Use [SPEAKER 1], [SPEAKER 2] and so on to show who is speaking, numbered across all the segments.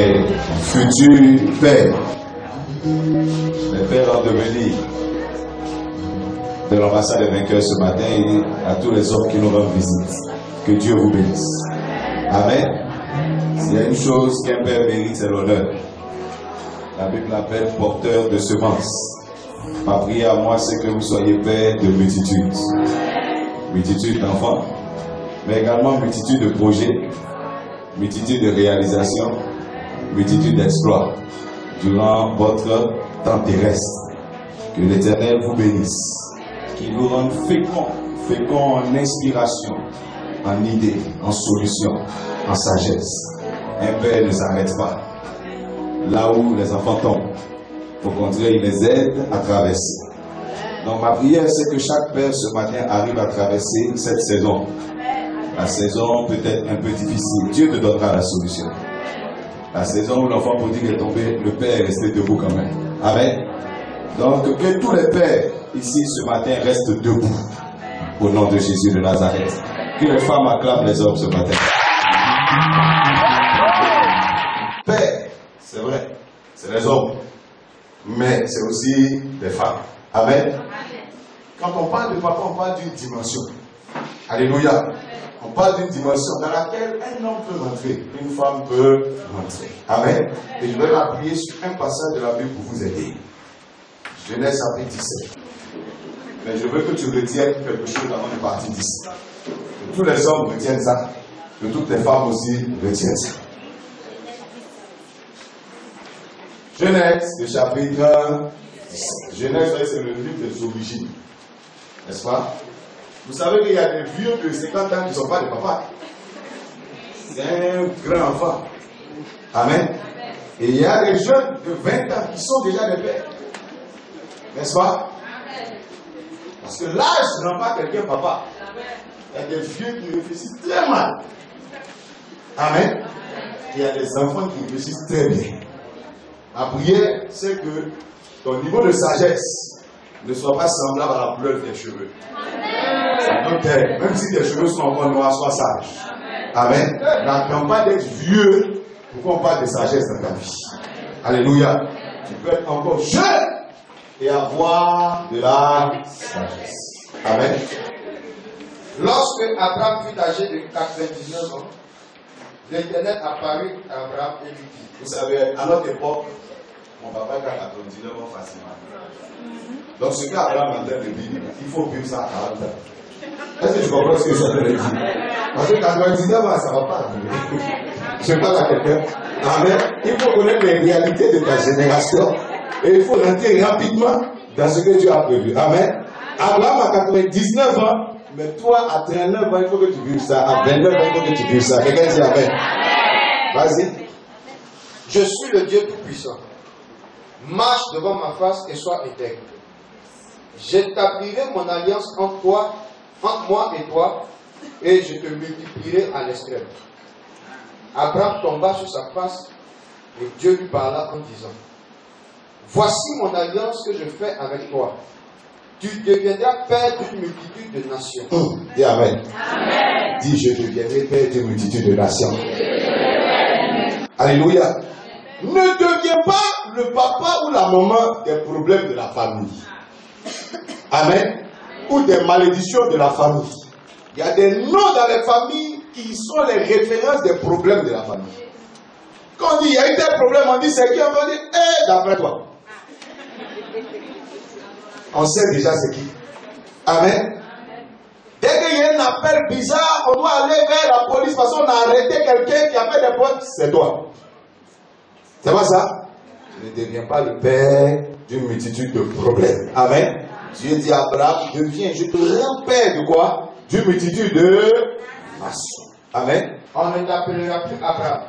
[SPEAKER 1] mes futurs pères, mes pères en devenir de l'ambassade des vainqueurs ce matin et à tous les hommes qui nous rendent visite. Que Dieu vous bénisse. Amen. S'il y a une chose qu'un père mérite, c'est l'honneur. La Bible l'appelle porteur de semences. Ma prière à moi, c'est que vous soyez père de multitudes. Multitude d'enfants, mais également multitude de projets, multitude de réalisations, multitude d'exploits durant votre temps terrestre. Que l'Éternel vous bénisse, qu'il vous rende fécond en inspiration, en idées, en solutions, en sagesse. Un père ne s'arrête pas. Là où les enfants tombent, au contraire, il les aide à traverser. Donc ma prière, c'est que chaque père ce matin arrive à traverser cette saison. La saison peut-être un peu difficile. Dieu te donnera la solution. La saison où l'enfant prodigue est tombé, le père est resté debout quand même. Amen. Donc que tous les pères ici ce matin restent debout au nom de Jésus de Nazareth. Que les femmes acclament les hommes ce matin. Père, c'est vrai, c'est les hommes, mais c'est aussi les femmes. Amen. Quand on parle de papa, on parle d'une dimension. Alléluia. On parle d'une dimension dans laquelle un homme peut rentrer, une femme peut rentrer. Amen. Et je vais m'appuyer sur un passage de la Bible pour vous aider. Genèse chapitre 17. Mais je veux que tu retiennes quelque chose avant de partir d'ici. Que tous les hommes retiennent ça. Que toutes les femmes aussi retiennent ça. Genèse, le chapitre 17. Genèse, c'est le livre des origines. N'est-ce pas? Vous savez qu'il y a des vieux de 50 ans qui ne sont pas des papas. C'est un grand enfant. Amen. Et il y a des jeunes de 20 ans qui sont déjà des pères. N'est-ce pas? Parce que l'âge ne rend pas quelqu'un papa. Il y a des vieux qui réfléchissent très mal. Amen. Et il y a des enfants qui réfléchissent très bien. Ma prière, c'est que ton niveau de sagesse ne soit pas semblable à la couleur de tes cheveux. Amen. Même si tes cheveux sont encore noirs, sois sage. Amen. N'attends pas d'être vieux pour qu'on parle de sagesse dans ta vie. Alléluia. Tu peux être encore jeune et avoir de la sagesse. Amen.
[SPEAKER 2] Lorsque Abraham fut âgé de 99 ans, l'Éternel apparut à Abraham et lui dit.
[SPEAKER 1] Vous savez, à notre époque, mon papa est à 99 ans facilement. Donc ce qu'Abraham est en train de dire, il faut vivre ça à 40 ans. Est-ce que je comprends ce que ça veut dire? Parce que 99 ans, ça ne va pas arriver. Je parle à quelqu'un. Amen. Il faut connaître les réalités de ta génération. Et il faut rentrer rapidement dans ce que Dieu a prévu. Amen. Abraham a 99 ans, mais toi à 39 ans, il faut que tu vives ça. À 29 ans, il faut que tu vives ça. Quelqu'un dit Amen. Vas-y.
[SPEAKER 2] Je suis le Dieu Tout-Puissant. Marche devant ma face et sois intègre. J'établirai mon alliance entre moi et toi, et je te multiplierai à l'extrême. Abraham tomba sur sa face, et Dieu lui parla en disant, voici mon alliance que je fais avec toi. Tu deviendras père d'une multitude de nations.
[SPEAKER 1] Dis Amen. Amen. Dis, je deviendrai père d'une multitude de nations. Alléluia. Ne deviens pas le papa ou la maman des problèmes de la famille. Amen. Ou des malédictions de la famille. Il y a des noms dans les familles qui sont les références des problèmes de la famille. Quand on dit il y a eu des problèmes, on dit c'est qui? On va dire, d'après toi. On sait déjà c'est qui. Amen. Dès qu'il y a un appel bizarre, on doit aller vers la police parce qu'on a arrêté quelqu'un qui a fait des problèmes. C'est toi. C'est pas ça? Tu ne deviens pas le père d'une multitude de problèmes. Amen. Dieu dit à Abraham, je te rends père de quoi? D'une multitude de nations. Amen.
[SPEAKER 2] On ne t'appellera plus Abraham,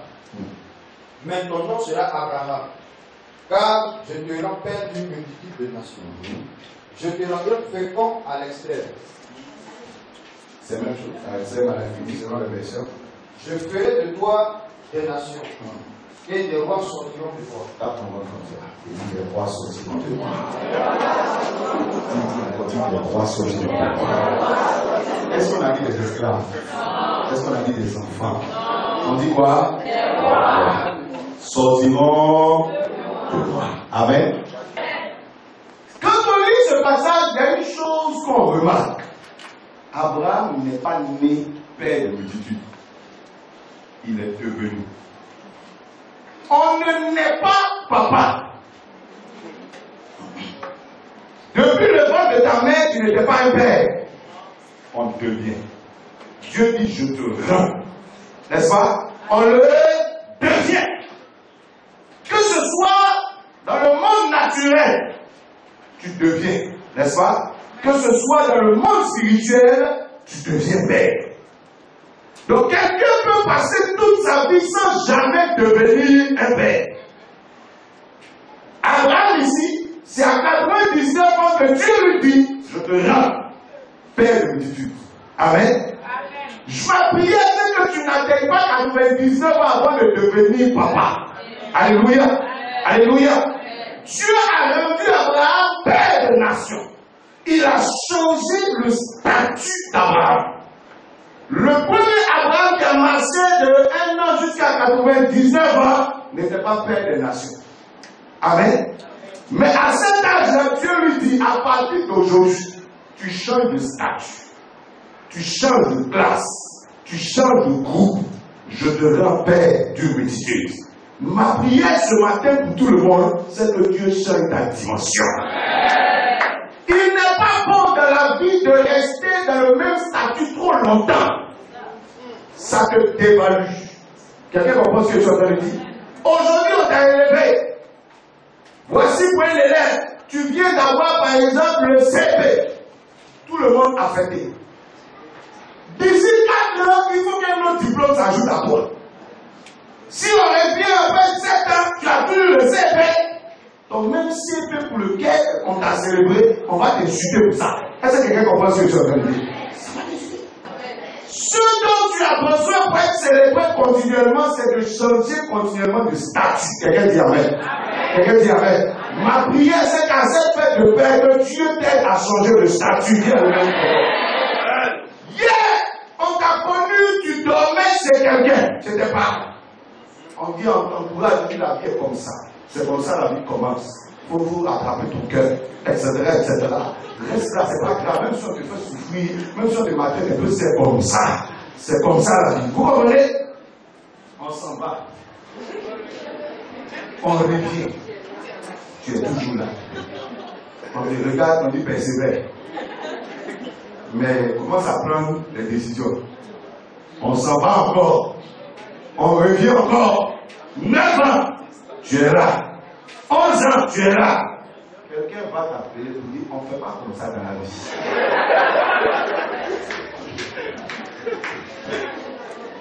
[SPEAKER 2] mais ton nom sera Abraham, car je te rends père d'une multitude de nations. Je te rendrai fécond à l'extrême.
[SPEAKER 1] C'est la même chose. C'est à l'infini selon la version.
[SPEAKER 2] Je ferai de toi des nations. Et des rois sortiront de toi.
[SPEAKER 1] Là, on va comme ça. Il dit les rois sortiront de moi. Il dit les rois sortiront de moi. Est-ce qu'on a dit des esclaves? Est-ce qu'on a dit des enfants? On dit quoi? sortiront de moi. Amen. Quand on lit ce passage, il y a une chose qu'on remarque. Abraham n'est pas né père de multitude. Il est devenu. On ne naît pas papa. Depuis le ventre de ta mère, tu n'étais pas un père. On devient. Dieu dit, je te rends. N'est-ce pas? On le devient. Que ce soit dans le monde naturel, tu deviens. N'est-ce pas? Que ce soit dans le monde spirituel, tu deviens père. Donc quelqu'un peut passer toute sa vie sans jamais devenir un père. Abraham ici, c'est à 99 ans que Dieu lui dit, je te rends père de multitude. Amen. Ma prière, c'est que tu n'atteignes pas 99 ans avant de devenir papa. Alléluia. Alléluia. Dieu a rendu Abraham père de nation. Il a changé le statut d'Abraham. Le premier Abraham qui a marché de 1 an jusqu'à 99 ans n'était pas père de nation. Amen. Mais à cet âge-là, Dieu lui dit, à partir d'aujourd'hui, tu changes de statut. Tu changes de classe, tu changes de groupe, je te rends père d'une multitude. Ma prière ce matin pour tout le monde, c'est que Dieu change ta dimension. Il n'est pas bon dans la vie de rester dans le même statut trop longtemps. Ça te dévalue. Quelqu'un comprend ce que je suis en train de dire? Aujourd'hui, on t'a élevé. Voici pour un élève, tu viens d'avoir par exemple le CP. Tout le monde a fêté. D'ici 4 ans, il faut qu'un autre diplôme s'ajoute à toi. Si on revient après 7 ans, tu as plus le CP. Donc même CP pour lequel on t'a célébré, on va t'insulter pour ça. Est-ce que quelqu'un comprend ce que je suis en train de dire? Ça va t'insulter. Ce dont tu as besoin pour être célébré continuellement, c'est de changer continuellement de statut. Quelqu'un dit amen. Quelqu'un dit amen. Ma prière, c'est qu'à cette fête de Père, que Dieu t'aide à changer de statut. On t'a connu, tu dormais chez quelqu'un. C'était pas. On dit en entourage, dit la vie est comme ça. C'est comme ça la vie commence. Il faut vous rattraper ton cœur, etc., etc. Reste là, c'est pas grave. Même si on te fait souffrir, même si on te maltraite un peu, c'est comme ça. C'est comme ça la vie. Vous comprenez? On s'en va. On revient. Tu es toujours là. On te regarde, on dit persévère. Mais on commence à prendre les décisions. On s'en va encore. On revient encore. 9 ans, tu es là. 11 ans, tu es là. Quelqu'un va t'appeler pour dire, on ne fait pas comme ça dans la vie.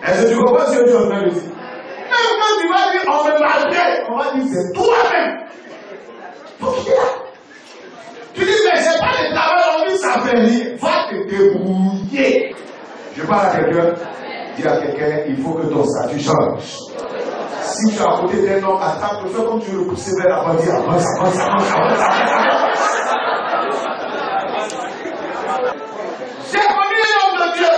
[SPEAKER 1] Est-ce que tu comprends ce que tu es en train de dire? Même quand tu vas dire, on me maltraite, on va dire, c'est toi-même. Faut qu'il est là. Tu dis, mais c'est pas le travail, on dit, ça fait rien. Va te débrouiller. Je parle à quelqu'un, dis à quelqu'un, il faut que ton statut change. Si tu es à côté d'un homme, attends, fais comme tu veux le pousser vers l'avant, dis, avance, avance, avance, avance, avance. J'ai connu un homme de Dieu.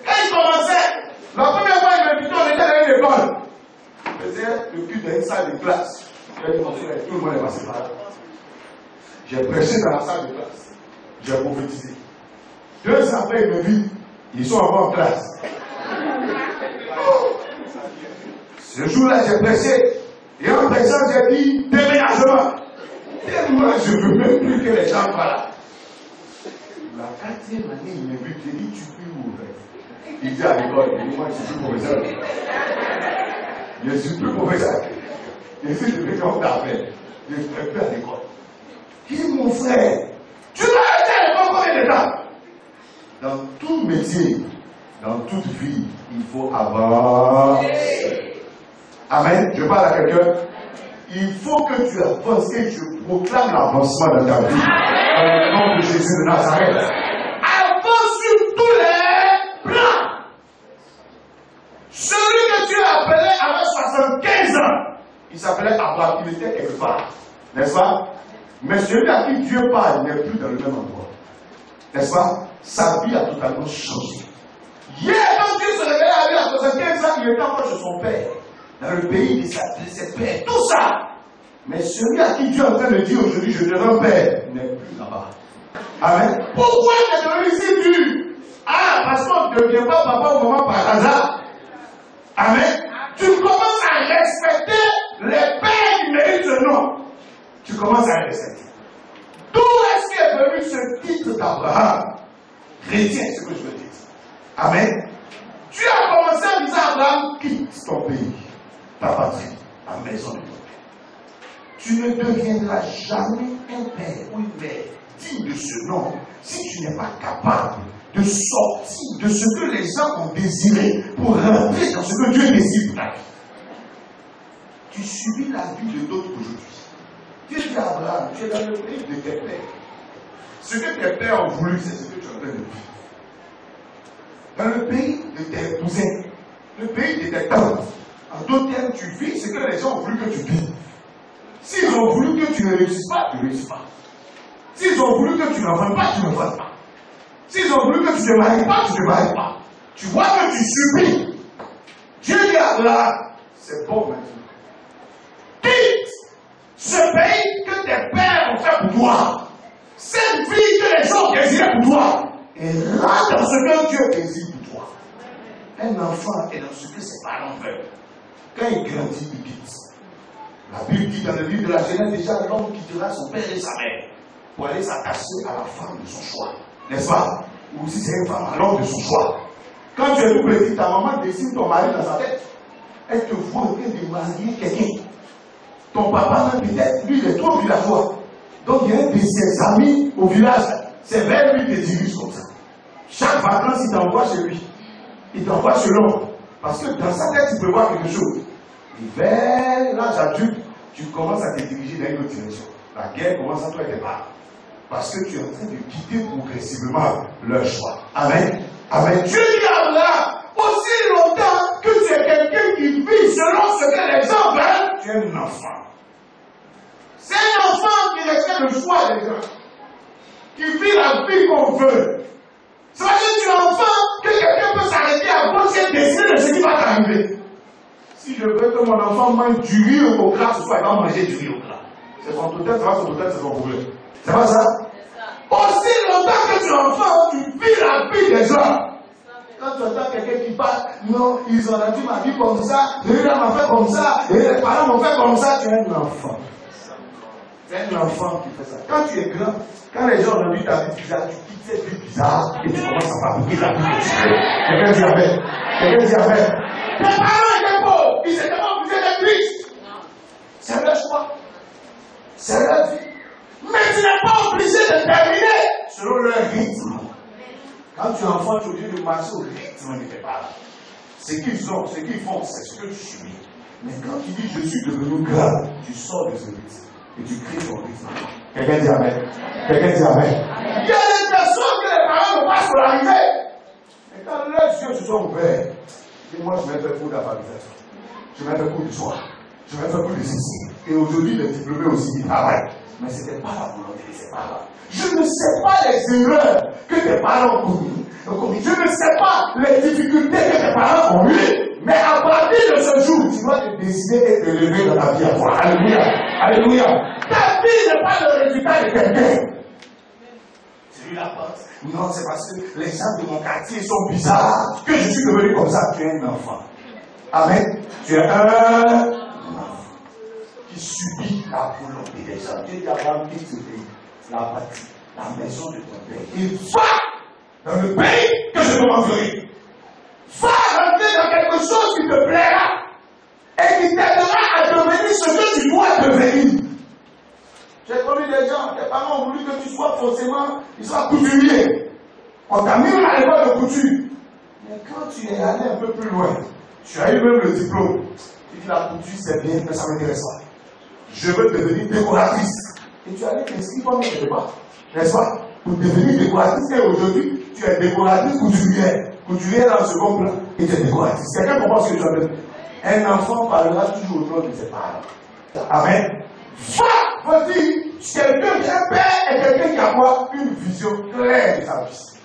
[SPEAKER 1] Quand il commençait, la première fois, il m'invitait, on était dans une école. Il faisait le culte dans une salle de classe. Il a dit, mon frère, tout le monde est passé par là. J'ai prêché dans la salle de classe. J'ai prophétisé. 2 ans après, il me dit, ils sont encore en classe. Ce jour-là, j'ai prêché. Et en prêchant, j'ai dit, déménagement. Et moi, je ne veux même plus que les gens parlent. La 4e année, il me dit, j'ai dit, tu peux où? Il dit à l'école, il dit, moi, je suis professeur. Je suis plus professeur. Et si je fais comme d'appel, je ne serai plus à l'école. Il dit, mon frère, tu vas être à l'école combien de temps? Dans tout métier, dans toute vie, il faut avancer. Amen. Je parle à quelqu'un. Il faut que tu avances et tu proclames l'avancement dans ta vie. Dans le nom de Jésus de Nazareth. Avance sur tous les plans. Celui que tu as appelé avait 75 ans. Il s'appelait Abraham. Il était quelque part. N'est-ce pas? Mais celui à qui Dieu parle n'est plus dans le même endroit. N'est-ce pas? Sa vie a totalement changé. Hier, quand Dieu se réveillait à lui à 75 ans, il était encore chez son père.
[SPEAKER 3] dans le pays de ses pères, tout ça. Mais celui à qui Dieu est en train de dire aujourd'hui, je te rends père, n'est plus là-bas. Amen. Pourquoi tu es devenu si dur? Ah, parce qu'on ne devient pas papa ou maman par hasard. Amen. Tu commences à respecter les pères qui méritent ce nom. Tu commences à les respecter. D'où est-ce qu'est venu ce titre d'Abraham? Chrétien, c'est ce que je veux dire. Amen. Tu as commencé à dire à Abraham, quitte ton pays, ta patrie, ta maison de ton père. Tu ne deviendras jamais un père ou une mère digne de ce nom si tu n'es pas capable de sortir de ce que les gens ont désiré pour rentrer dans ce que Dieu désire pour ta vie. Tu subis la vie de d'autres aujourd'hui. Dieu dit à Abraham, tu es dans le pays de tes pères. Ce que tes pères ont voulu, c'est ce que tu es en train de vivre. Dans le pays de tes cousins, le pays de tes tantes. En d'autres termes, tu vis ce que les gens ont voulu que tu vives. S'ils ont voulu que tu ne réussisses pas, tu ne réussis pas. S'ils ont voulu que tu n'en vends pas, tu ne vends pas. S'ils ont voulu que tu ne te maries pas, tu ne te maries pas. Tu vois que tu subis. Dieu dit à Abraham, c'est bon maintenant. Quitte ce pays que tes pères ont fait pour toi. Cette vie que les gens désiraient pour toi. Et rentre dans ce que Dieu désire pour toi. Un enfant est dans ce que ses parents veulent. Quand il grandit, il quitte. La Bible dit dans le livre de la Genèse déjà, l'homme quittera son père et sa mère pour aller s'attacher à la femme de son choix. N'est-ce pas? Ou si c'est une femme, à l'homme de son choix. Quand tu es tout petit, ta maman dessine ton mari dans sa tête. Elle te voit en train de marier quelqu'un. Ton papa, même peut-être, lui, il est trop villageois. Donc il y a un de ses amis au village. C'est vers lui qui te dirige comme ça. Chaque vacances, il t'envoie chez lui. Il t'envoie chez l'homme. Parce que dans sa tête, tu peux voir quelque chose. Et vers l'âge adulte, tu commences à te diriger dans une autre direction. La guerre commence à toi et tes parents. Parce que tu es en train de quitter progressivement leur choix. Amen. Amen. Dieu dit à Abraham, aussi longtemps que tu es quelqu'un qui vit selon ce que les gens veulent, tu es un enfant. C'est un enfant qui respecte le choix des gens. Qui vit la vie qu'on veut. Ça veut dire que tu es enfant, que quelqu'un peut s'arrêter à cause qu'il décide de ce qui va t'arriver. Si je veux que mon enfant mange du riz au gras, ce soir, il va manger du riz au gras. C'est son total, c'est pas son total, c'est son problème. C'est pas ça? Aussi longtemps que tu es enfant, tu vis la vie des gens. Quand tu entends quelqu'un qui parle, non, ils ont rendu ma vie comme ça, les gens m'ont fait comme ça, et les parents m'ont fait comme ça, tu es un enfant. C'est un enfant qui fait ça. Quand tu es grand, quand les gens ont vu ta vie bizarre, tu quittes cette vie bizarre et tu commences à fabriquer la vie que tu veux. Quelqu'un dit amen. Quelqu'un dit amen. Tes parents étaient pauvres, ils étaient pas obligés d'être riches. C'est leur choix. C'est leur vie. Mais tu n'es pas obligé de terminer selon leur rythme. Quand tu es enfant, tu es obligé de marcher au rythme de tes parents. Ce qu'ils ont, ce qu'ils font, c'est ce que tu subis. Mais quand tu dis je suis devenu grand, tu sors de ce rythme. Et tu crées ton rythme. Quelqu'un dit amen. Quelqu'un dit amen. Il y a des personnes que les parents n'ont pas scolarisées. Mais quand leurs yeux se sont ouverts, dis-moi, je vais faire cours d'alphabétisation. Je vais faire cours du soir. Je vais faire cours de ceci. Et aujourd'hui, les diplômés aussi, ils travaillent. Mais ce n'était pas la volonté de ses parents. Je ne sais pas les erreurs que tes parents ont commises. Je ne sais pas les difficultés que tes parents ont eues. Mais à partir de ce jour, tu dois te décider et te lever dans ta vie à toi. Alléluia. Alléluia. Ta vie n'est pas le résultat de quelqu'un. C'est lui la porte. Non, c'est parce que les gens de mon quartier sont bizarres que je suis devenu comme ça. Tu es un enfant. Amen. Tu es un enfant qui subit la volonté des gens. Dieu dit à Abraham, quitte ce pays, la patrie, la maison de ton père. Et va dans le pays que je te montrerai. Va rentrer dans quelque chose qui te plaira et qui t'aidera à devenir ce que tu dois devenir. J'ai connu des gens, tes parents ont voulu que tu sois forcément, ils soient couturiers. On t'a mis à l'école de couture. Mais quand tu es allé un peu plus loin, tu as eu même le diplôme. Tu dis la couture c'est bien, mais ça ne m'intéresse pas. Je veux devenir décoratrice. Et tu allais t'inscrire comme quelque part, n'est-ce pas? Pour devenir décoratrice. Et aujourd'hui, tu es décoratrice couturière. Couturière dans le second plan, et tu es décoratrice. Quelqu'un comprend ce que tu as dit? Un enfant parlera toujours au nom de ses parents. Amen. Vas-y, quelqu'un qui a un père et quelqu'un qui a quoi? Une vision claire de sa vie.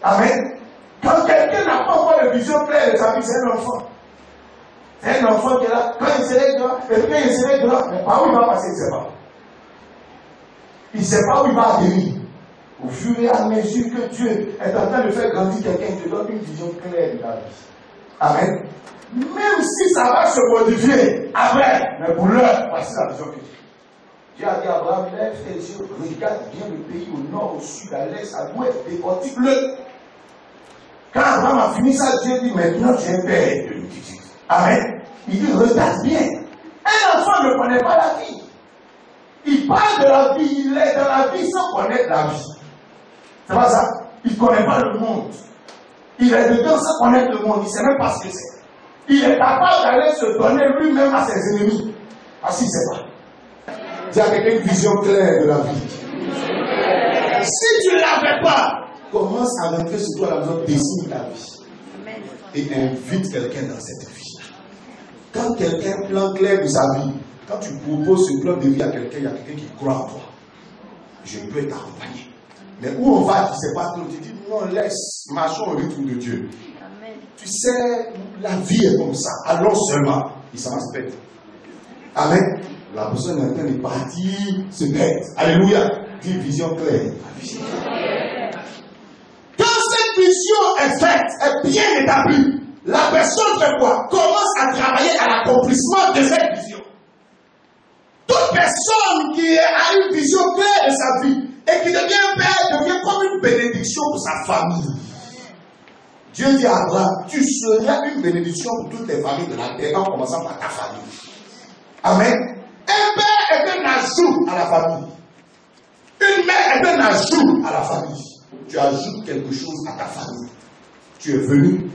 [SPEAKER 3] Amen. Quand quelqu'un n'a pas encore de vision claire de sa vie, c'est un enfant. C'est un enfant qui est là, quand il serait grand, et puis il serait grand, mais par où il va passer, il ne sait pas. Il ne sait pas où il va atterrir. Au fur et à mesure que Dieu est en train de faire grandir quelqu'un, il te donne une vision claire de la vie. Amen. Même si ça va se modifier après, mais pour l'heure, voici la vision que j'ai. Dieu a dit à Abraham, lève tes yeux, regarde bien le pays au nord, au sud, à l'est, à l'ouest, décortique-le. Quand Abraham a fini ça, Dieu dit, maintenant tu es père de multitude. Amen. Il dit, regarde bien. Un enfant ne connaît pas la vie. Il parle de la vie, il est dans la vie sans connaître la vie. C'est pas ça? Il ne connaît pas le monde. Il est dedans sans connaître le monde. Il ne sait même pas ce que c'est. Il est capable d'aller se donner lui-même à ses ennemis. Ah si, c'est pas. Dis à quelqu'un une vision claire de la vie. Si tu ne l'avais pas, commence à rentrer sur toi la maison, dessine ta vie. Et invite quelqu'un dans cette vie. Quand quelqu'un a un plan clair de sa vie, quand tu proposes ce plan de vie à quelqu'un, il y a quelqu'un qui croit en toi. Je peux t'accompagner. Mais où on va, tu ne sais pas tout. Tu dis non, laisse, marchons au rythme de Dieu. Amen. Tu sais, la vie est comme ça. Allons seulement. Il s'en respecte. Amen. La personne est en train de partir, se pète. Alléluia. Dis vision claire. Quand cette vision est faite, est bien établie, la personne fait quoi? Commence à travailler à l'accomplissement de cette vision. Toute personne qui a une vision claire de sa vie et qui devient père devient comme une bénédiction pour sa famille. Dieu dit à Abraham, tu seras une bénédiction pour toutes les familles de la terre, en commençant par ta famille. Amen. Un père est un ajout à la famille. Une mère est un ajout à la famille. Tu ajoutes quelque chose à ta famille. Tu es venu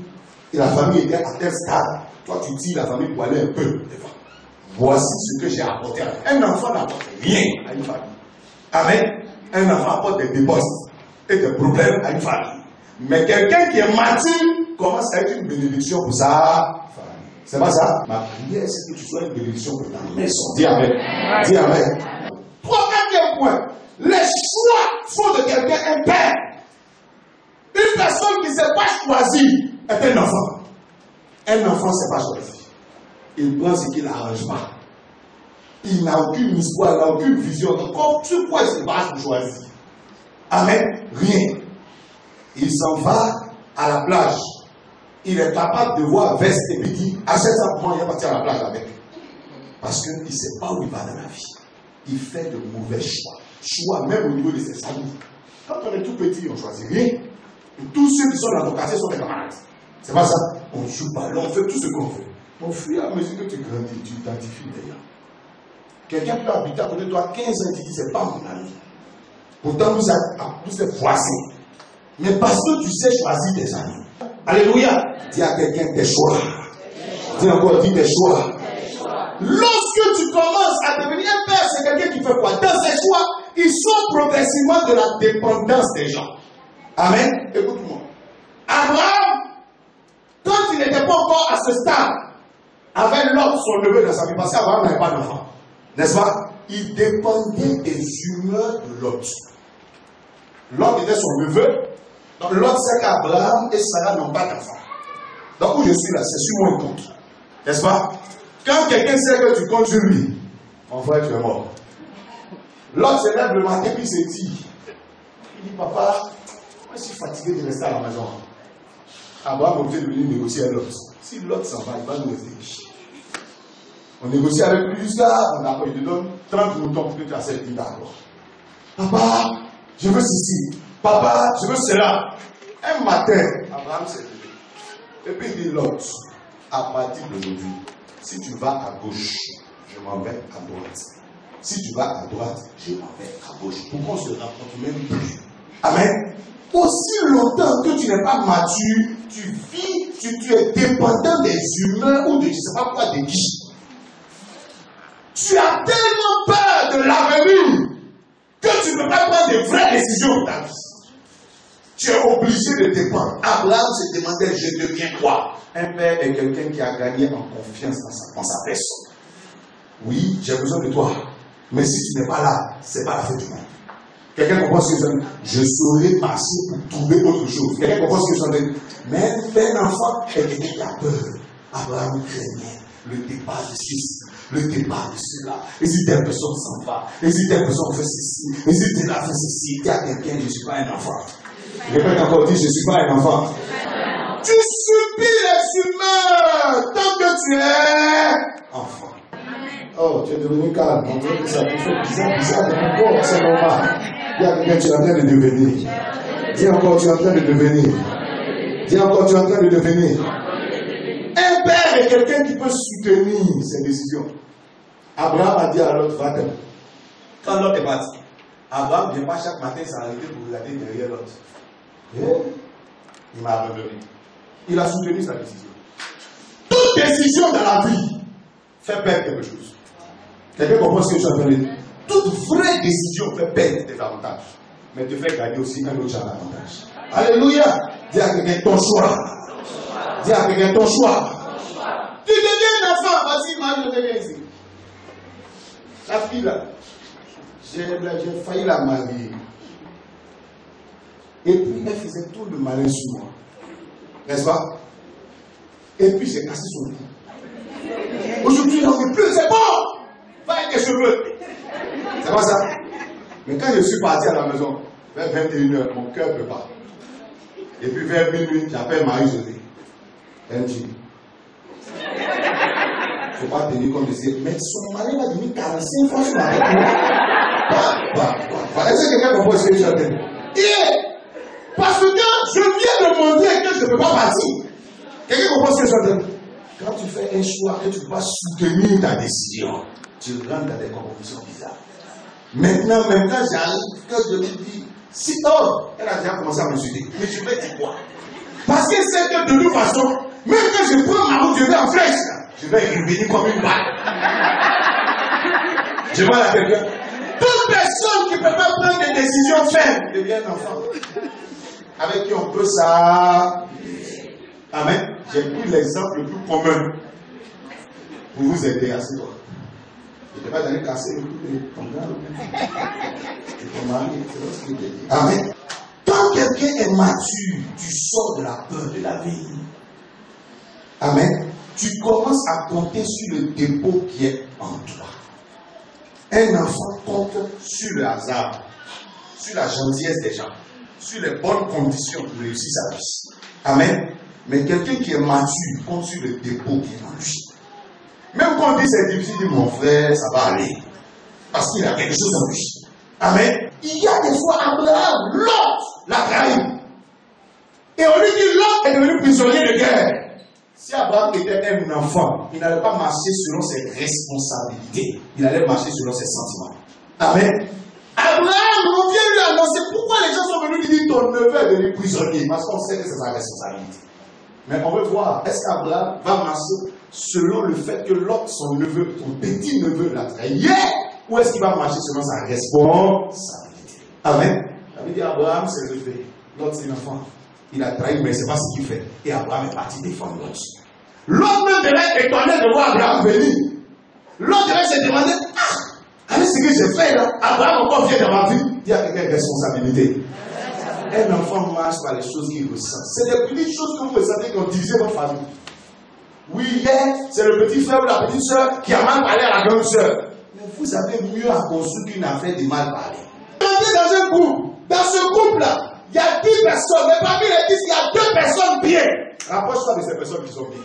[SPEAKER 3] et la famille était à tel stade. Toi, tu dis la famille pour aller un peu devant. Voici ce que j'ai apporté. Un enfant n'apporte rien à une famille. Amen. Un enfant apporte des dépenses et des problèmes à une famille. Mais quelqu'un qui est mature commence à être une bénédiction pour sa famille. C'est pas ça? Ma prière, c'est que tu sois une bénédiction pour ta maison. Dis Amen. Dis Amen. Quatrième point. Les choix font de quelqu'un un père. Une personne qui ne s'est pas choisie est un enfant. Un enfant ne s'est pas choisi. Il prend ce qu'il n'arrange pas. Il n'a aucune histoire, il n'a aucune vision. Donc, sur quoi il se base pour choisir? Amen. Rien. Il s'en va à la plage. Il est capable de voir veste et puis dit, achète ça pour moi, il est parti à la plage avec. Parce qu'il ne sait pas où il va dans la vie. Il fait de mauvais choix. Choix même au niveau de ses amis. Quand on est tout petit, on ne choisit rien. Et tous ceux qui sont dans nos quartiers sont des camarades. C'est pas ça. On joue ballon, on fait tout ce qu'on fait. Au fur et à mesure que tu grandis, tu t'identifies d'ailleurs. Quelqu'un peut habiter à côté de toi 15 ans et tu dis c'est pas mon ami. Pourtant, nous sommes voisins. Mais parce que tu sais choisir tes amis. Alléluia. Dis à quelqu'un tes choix. Dis encore, dis tes choix. Lorsque tu commences à devenir un père, c'est quelqu'un qui fait quoi? Dans ses choix, ils sont progressivement de la dépendance des gens. Amen. Écoute-moi. Abraham, quand il n'était pas encore à ce stade, avec Lot, son neveu dans sa vie, parce qu'Abraham n'avait pas d'enfant. N'est-ce pas? Il dépendait des humeurs de Lot. Lot était son neveu. Donc Lot sait qu'Abraham et Sarah n'ont pas d'enfant. Donc où je suis là, c'est sur moi il compte. N'est-ce pas? Quand quelqu'un sait que tu comptes sur lui, mon frère, tu es mort. Lot se lève le matin puis il se dit, il dit, papa, moi je suis fatigué de rester à la maison. Abraham est obligé de venir négocier avec Lot. Si Lot s'en va, il va nous rester ici. On négocie avec lui jusqu'à, il te donne 30 moutons pour que tu acceptes une d'accord. Papa, je veux ceci. Papa, je veux cela. Un matin, Abraham s'est levé. Et puis il dit, Lot, à partir d'aujourd'hui, si tu vas à gauche, je m'en vais à droite. Si tu vas à droite, je m'en vais à gauche. Pour qu'on se rencontre même plus. Amen. Aussi longtemps que tu n'es pas mature, tu vis, tu es dépendant des humains ou de je ne sais pas quoi, des qui. Tu as tellement peur de l'avenir que tu ne peux pas prendre de vraies décisions pour ta vie. Tu es obligé de dépendre. Abraham se demandait, je deviens quoi? Un père est quelqu'un qui a gagné en confiance dans sa personne. Oui, j'ai besoin de toi. Mais si tu n'es pas là, ce n'est pas la fin du monde. Quelqu'un comprend ce que je veux dire? Je saurais passer pour trouver autre chose. Quelqu'un comprend ce que je veux dire? Mais un enfant est quelqu'un qui a peur. Abraham craignait. le départ de ceci, le départ de cela. Et si telle personne s'en va, et si telle personne fait ceci, et si telle a fait ceci, dis à quelqu'un, je ne suis pas un enfant. Je répète encore, dis, je ne suis pas un enfant. Tu subis les humains tant que tu es enfant. Oh, tu es devenu calme. On dirait que ça te fait bizarre de mon corps, c'est normal. Dis à quelqu'un, tu es en train de devenir. Dis encore, tu es en train de devenir. Dis encore, tu es en train de devenir. Un père est quelqu'un qui peut soutenir ses décisions. Abraham a dit à l'autre, va-t'en. Quand l'autre est parti, Abraham ne vient pas chaque matin s'arrêter pour regarder derrière l'autre. Il m'a abandonné. Il a soutenu sa décision. Toute décision dans la vie fait perdre quelque chose. Quelqu'un comprend ce que je suis en train de dire? Toute vraie décision fait perdre des avantages, mais te fait gagner aussi un autre genre d'avantage. Alléluia! Dis à quelqu'un ton choix. Dis à quelqu'un ton choix. Tu deviens un enfant, vas-y, Marie, je deviens ici. La fille là, j'ai failli la marier. Et puis elle faisait tout le malin sur moi. N'est-ce pas? Et puis j'ai cassé son cou. Aujourd'hui, il n'en veut plus, c'est bon! Va avec tes cheveux. C'est pas ça? Mais quand je suis parti à la maison, vers 21h, mon cœur ne peut pas. Et puis vers minuit, j'appelle Marie-Josée. Elle dit, il ne faut pas tenir comme disait, mais son mari m'a dit 45 fois sur la réponse. Est-ce que quelqu'un comprend ce que je suis en train de dire? Parce que je viens de montrer que je ne peux pas partir. Quelqu'un comprend ce que je suis en train de dire? Quand tu fais un choix que tu ne peux pas soutenir ta décision, tu rentres dans des compromissions bizarres. Maintenant, même quand j'arrive, que je lui dis, si elle a déjà commencé à m'insulter, mais je vais dire quoi? Parce que c'est que de toute façon, même quand je prends ma route, je vais en flèche, je vais revenir comme une balle. Je vois là quelqu'un. Toute personne qui ne peut pas prendre des décisions fermes devient un enfant. Avec qui on peut ça. Amen. J'ai pris l'exemple le plus commun pour vous aider à ce moment. Je ne vais pas aller casser le coup de ton gars. Ton mari, c'est ce qu'il te dit. Amen. Quand quelqu'un est mature, tu sors de la peur de la vie. Amen. Tu commences à compter sur le dépôt qui est en toi. Un enfant compte sur le hasard, sur la gentillesse des gens, sur les bonnes conditions pour réussir sa vie. Amen. Mais quelqu'un qui est mature compte sur le dépôt qui est en lui. Même quand on dit c'est difficile, il dit mon frère, ça va aller. Parce qu'il a quelque chose en lui. Amen. Il y a des fois Abraham, Lot l'a trahi. Et on lui dit Lot est devenu prisonnier de guerre. Si Abraham était un enfant, il n'allait pas marcher selon ses responsabilités. Il allait marcher selon ses sentiments. Amen. Abraham, on vient lui annoncer pourquoi les gens sont venus lui dire ton neveu est devenu prisonnier. Parce qu'on sait que c'est sa responsabilité. Mais on veut voir, est-ce qu'Abraham va marcher selon le fait que l'autre, son neveu, son petit neveu l'a trahi, ou est-ce qu'il va marcher selon sa responsabilité? Amen. Ça veut dire Abraham s'est levé. L'autre, c'est l'enfant. Il a trahi, mais c'est pas ce qu'il fait. Et Abraham est parti défendre l'autre. L'autre même devait être étonné de voir Abraham venir. L'autre devait se demander, avec ce que j'ai fait là, Abraham encore vient dans ma vie. Il y a quelqu'un de responsabilité. Un enfant marche par les choses qu'il ressent. C'est des petites choses que vous ressentez qui ont divisé votre famille. Oui, hier, c'est le petit frère ou la petite soeur qui a mal parlé à la grande soeur. Mais vous avez mieux à construire qu'une affaire de mal parler. Entrez dans un groupe. Dans ce groupe-là, il y a 10 personnes. Mais parmi les 10, il y a 2 personnes bien. Rapproche-toi de ces personnes qui sont bien.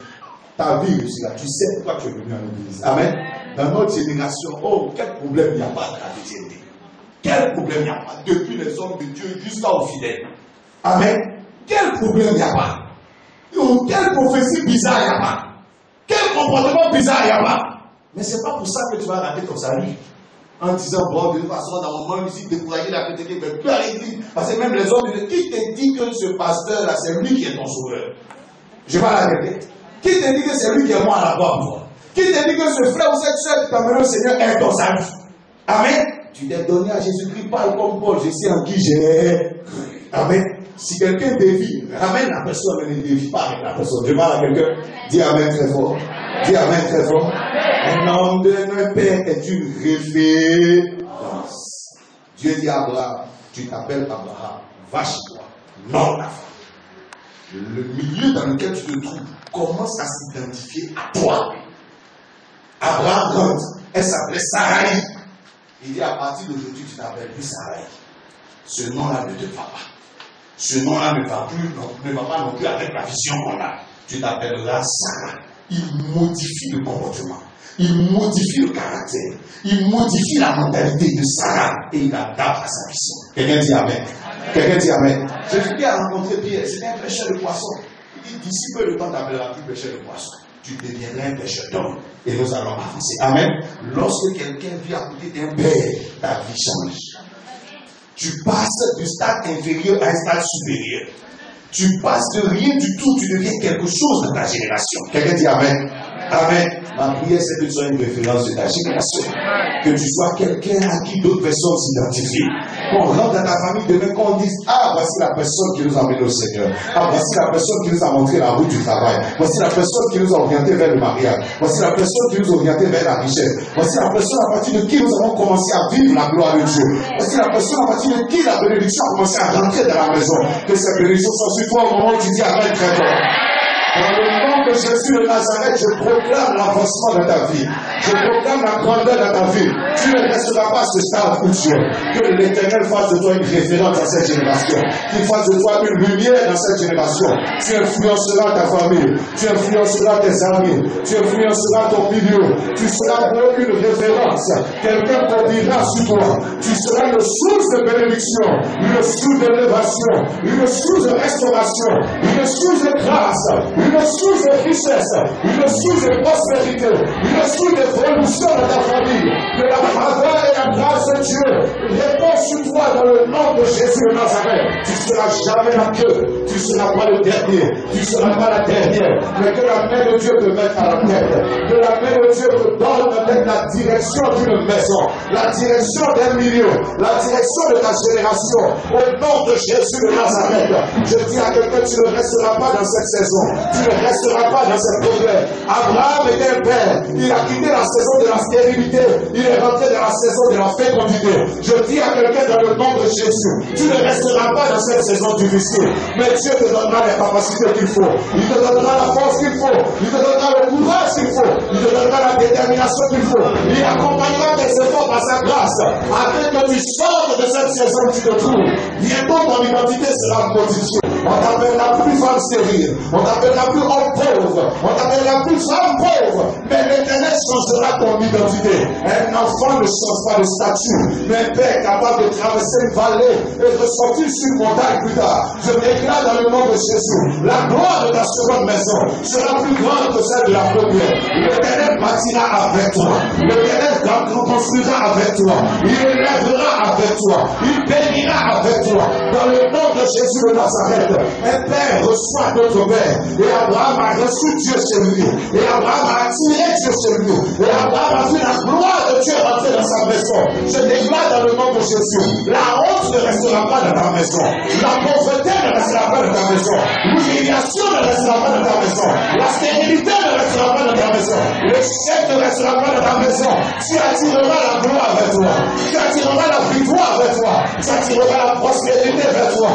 [SPEAKER 3] Ta vie réussira. Tu sais pourquoi tu es venu en église. Amen. Dans notre génération, oh, quel problème il n'y a pas dans la chrétienté. Quel problème il n'y a pas. Depuis les hommes de Dieu jusqu'aux fidèles. Amen. Quel problème il n'y a pas. Oh, quelle prophétie bizarre il n'y a pas. Quel comportement bizarre il n'y a pas. Mais ce n'est pas pour ça que tu vas rater ton salut. En disant, bon, de toute façon, dans mon moment, ici, décourager la chrétienté, mais plus à l'église. Parce que même les hommes, qui te dit que ce pasteur-là, c'est lui qui est ton sauveur? Je vais l'arrêter. Qui te dit que c'est lui qui est moi à la porte? Qui te dit que ce frère ou cette soeur qui t'a mené au Seigneur est ton salut? Amen. Tu t'es donné à Jésus-Christ, parle comme Paul, je sais en qui j'ai. Amen. Si quelqu'un dévie, ramène la personne, mais ne dévie pas avec la personne. Je parle à quelqu'un, dis Amen très fort. Dis Amen très fort. Un homme d'un père est une référence. Dieu dit à Abraham, tu t'appelles Abraham, va chez toi, non la femme. Le milieu dans lequel tu te trouves commence à s'identifier à toi.
[SPEAKER 1] Abraham rentre. Elle s'appelait Sarai. Il dit à partir d'aujourd'hui, tu t'appelles plus Sarai. Ce nom-là ne te va pas. Ce nom-là ne va pas non plus avec la vision qu'on a. Tu t'appelleras Sarah. Il modifie le comportement. Il modifie le caractère. Il modifie la mentalité de Sarah et il adapte à sa vision. Quelqu'un dit Amen. Quelqu'un dit Amen. Jésus a rencontré Pierre. C'était un pêcheur de poissons. Il dit d'ici peu de temps, tu n'appelleras plus pêcheur de poissons. Tu deviendras un pêcheur d'hommes. Et nous allons avancer. Amen. Lorsque quelqu'un vit à côté d'un père, ta vie change. Tu passes du stade inférieur à un stade supérieur. Tu passes de rien du tout, tu deviens quelque chose dans ta génération. Quelqu'un dit Amen. Amen. Ma prière, c'est que tu sois une référence de ta génération. Que tu sois quelqu'un à qui d'autres personnes s'identifient. Qu'on rentre dans ta famille demain, qu'on dise, ah, voici la personne qui nous a amené au Seigneur. Ah, voici la personne qui nous a montré la route du travail. Voici la personne qui nous a orienté vers le mariage. Voici la personne qui nous a orienté vers la richesse. Voici la personne à partir de qui nous avons commencé à vivre la gloire de Dieu. Voici la personne à partir de qui la bénédiction a commencé à rentrer dans la maison. Que cette bénédiction soit sur toi au moment où tu dis Amen très fort. Dans le nom de Jésus de Nazareth, je proclame l'avancement de ta vie. Je proclame la grandeur de ta vie. Tu ne resteras pas à ce stade où tu es. Que l'Éternel fasse de toi une référence dans cette génération. Qu'il fasse de toi une lumière dans cette génération. Tu influenceras ta famille. Tu influenceras tes amis. Tu influenceras ton milieu. Tu seras pour eux une référence. Quelqu'un comptera sur toi. Tu seras une source de bénédiction, une source d'élévation, une source de restauration, une source de grâce, une source de richesse, une source de prospérité, une source d'évolution dans ta famille. Que la faveur et la grâce de Dieu répondent sur toi dans le nom de Jésus de Nazareth. Tu ne seras jamais la queue, tu ne seras pas le dernier, tu ne seras pas la dernière, mais que la main de Dieu te mette à la tête, que la main de Dieu te donne peut-être la direction d'une maison, la direction d'un milieu, la direction de ta génération. Au nom de Jésus de Nazareth, je dis à quelqu'un, tu ne resteras pas dans cette saison. Tu ne resteras pas dans ces problèmes. Abraham était un père. Il a quitté la saison de la stérilité. Il est rentré dans la saison de la fécondité. Je dis à quelqu'un dans le nom de Jésus, tu ne resteras pas dans cette saison difficile. Mais Dieu te donnera les capacités qu'il faut. Il te donnera la force qu'il faut. Il te donnera le courage qu'il faut. Il te donnera la détermination qu'il faut. Il accompagnera tes efforts par sa grâce. Afin que tu sortes de cette saison où tu te trouves. Bientôt ton identité sera modifiée. On t'appellera plus femme stérile. On t'appellera plus homme pauvre. On t'appellera plus femme pauvre. Mais l'Éternel changera ton identité. Un enfant ne change pas de statut. Mais un père capable de traverser une vallée et de sortir sur une montagne plus tard. Je déclare dans le nom de Jésus, la gloire de ta seconde maison sera plus grande que celle de la première. L'Éternel bâtira avec toi. L'Éternel construira avec toi. Il élèvera avec toi. Il bénira avec toi. Dans le nom de Jésus de Nazareth, un père reçoit d'autres pères. Et Abraham a reçu Dieu chez lui. Et Abraham a attiré Dieu chez lui. Et Abraham a vu la gloire de Dieu rentrer dans sa maison. Je déclare dans le nom de Jésus, la honte ne restera pas dans ta maison. La pauvreté ne restera pas dans ta maison. L'humiliation ne restera pas dans ta maison. La stérilité ne restera pas dans ta maison. L'échec ne restera pas dans ta maison. Tu attireras la gloire vers toi. Tu attireras la victoire vers toi. Tu attireras la prospérité vers toi.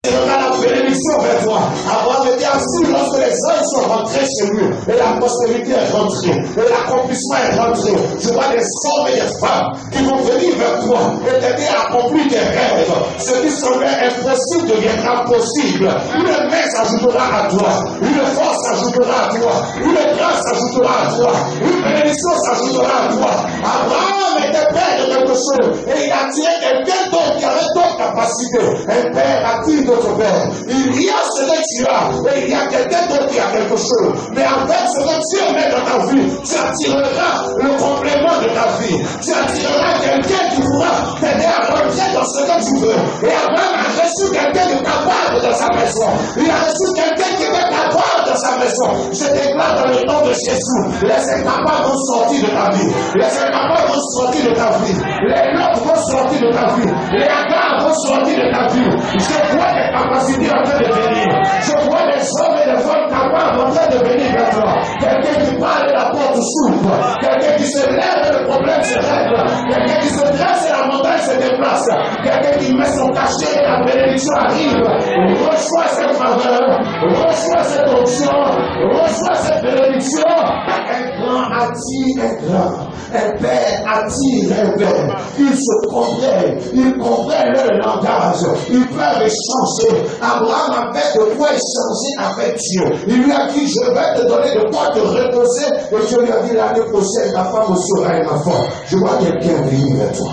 [SPEAKER 1] Tu attireras la bénédiction vers toi. Abraham était assis lorsque les hommes sont rentrés chez lui. Et la prospérité est rentrée. Et l'accomplissement est rentré. Je vois des hommes et des femmes qui vont venir vers toi et t'aider à accomplir tes rêves. Ce qui semblait impossible deviendra possible. Une main s'ajoutera à toi. Une force s'ajoutera à toi. Une grâce s'ajoutera à toi. Une bénédiction s'ajoutera à toi. Abraham était père de quelque chose. Et il a tiré quelqu'un d'autre qui avait d'autres capacités. Un père attire d'autres pères. Il y a ce que tu as. Et il y a quelqu'un d'autre qui a quelque chose. Mais avec ce que Dieu met dans ta vie, tu attireras le complément de ta vie. Tu attireras quelqu'un qui pourra t'aider à rentrer dans ce que tu veux. Et Abraham a reçu quelqu'un de capable dans sa maison. Il a reçu quelqu'un qui était capable dans sa maison. Je déclare dans le nom de Jésus, les incapables vont sortir de ta vie. Les incapables vont sortir de ta vie. Les lobes vont sortir de ta vie. Les agares vont sortir de ta vie. Je vois des capacités en train de venir. Je vois des hommes et des femmes capables en train de venir vers toi. Quelqu'un qui parle et la porte s'ouvre. Quelqu'un qui se lève et le problème se règle. Quelqu'un qui se dresse et la montagne se déplace. Quelqu'un qui met son cachet et la bénédiction arrive. Reçois cette faveur. Reçois cette onction. Reçois cette bénédiction.
[SPEAKER 3] Un grand attire un grand. Un père attire un père. Ils se comprennent. Ils comprennent leur langage. Ils peuvent échanger. Abraham avait de quoi échanger avec Dieu. Il lui a dit, je vais te donner de quoi te reposer. Et Dieu lui a dit, l'année prochaine, ta femme aussi aura un enfant. Je vois quelqu'un venir vers toi.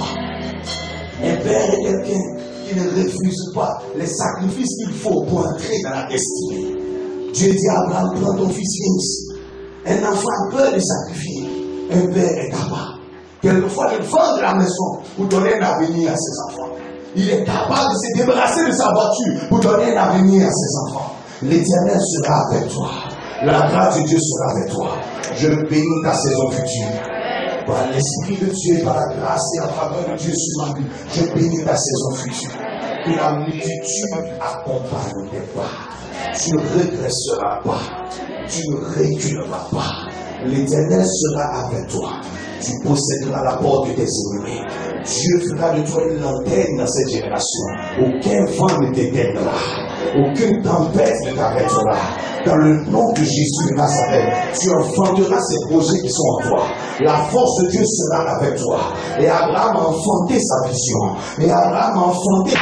[SPEAKER 3] Un père est quelqu'un qui ne refuse pas les sacrifices qu'il faut pour entrer dans la destinée. Dieu dit à Abraham, prends ton fils Fils. Un enfant a peur de sacrifier. Un père est capable. Quelquefois, il vend la maison pour donner un avenir à ses enfants. Il est capable de se débarrasser de sa voiture pour donner un avenir à ses enfants. L'Éternel sera avec toi. La grâce de Dieu sera avec toi. Je bénis ta saison future. Par l'Esprit de Dieu, par la grâce et la faveur de Dieu sur ma vie, je bénis ta saison future. Que la multitude accompagne tes pas. Tu ne régresseras pas. Tu ne reculeras pas. L'Éternel sera avec toi. Tu posséderas la porte de tes ennemis. Dieu fera de toi une lanterne dans cette génération. Aucun vent ne t'éteindra. Aucune tempête ne t'arrêtera. Dans le nom de Jésus de Nazareth, tu enfanteras ces projets qui sont en toi. La force de Dieu sera avec toi. Et Abraham a enfanté sa vision. Et Abraham a enfanté